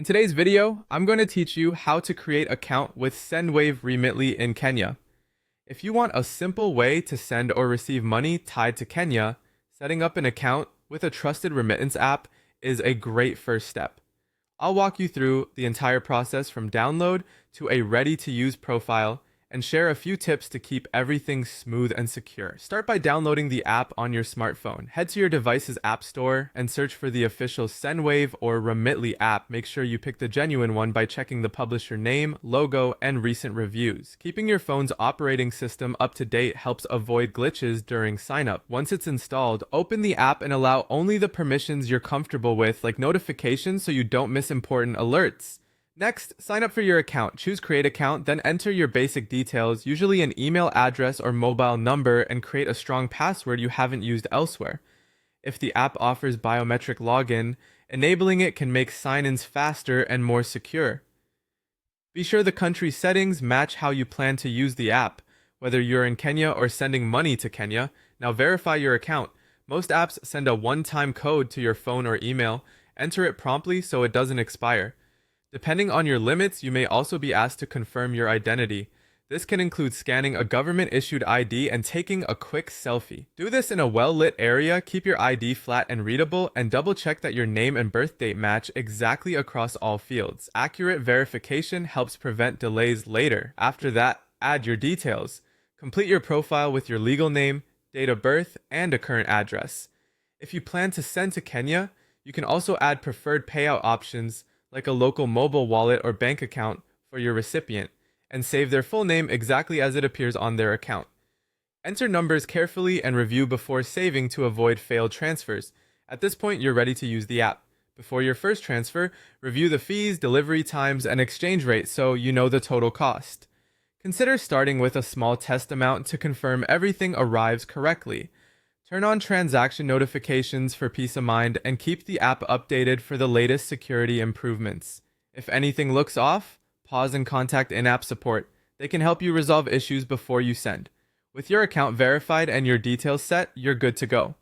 In today's video, I'm going to teach you how to create an account with Sendwave Remitly in Kenya. If you want a simple way to send or receive money tied to Kenya, setting up an account with a trusted remittance app is a great first step. I'll walk you through the entire process from download to a ready-to-use profile and share a few tips to keep everything smooth and secure. Start by downloading the app on your smartphone. Head to your device's app store and search for the official Sendwave or Remitly app. Make sure you pick the genuine one by checking the publisher name, logo, and recent reviews. Keeping your phone's operating system up to date helps avoid glitches during sign-up. Once it's installed, open the app and allow only the permissions you're comfortable with, like notifications, so you don't miss important alerts. Next, sign up for your account. Choose Create Account, then enter your basic details, usually an email address or mobile number, and create a strong password you haven't used elsewhere. If the app offers biometric login, enabling it can make sign-ins faster and more secure. Be sure the country settings match how you plan to use the app, whether you're in Kenya or sending money to Kenya. Now verify your account. Most apps send a one-time code to your phone or email. Enter it promptly so it doesn't expire. Depending on your limits, you may also be asked to confirm your identity. This can include scanning a government-issued ID and taking a quick selfie. Do this in a well-lit area, keep your ID flat and readable, and double-check that your name and birth date match exactly across all fields. Accurate verification helps prevent delays later. After that, add your details. Complete your profile with your legal name, date of birth, and a current address. If you plan to send to Kenya, you can also add preferred payout options like a local mobile wallet or bank account for your recipient, and save their full name exactly as it appears on their account. Enter numbers carefully and review before saving to avoid failed transfers. At this point, you're ready to use the app. Before your first transfer, review the fees, delivery times, and exchange rate so you know the total cost. Consider starting with a small test amount to confirm everything arrives correctly. Turn on transaction notifications for peace of mind and keep the app updated for the latest security improvements. If anything looks off, pause and contact in-app support. They can help you resolve issues before you send. With your account verified and your details set, you're good to go.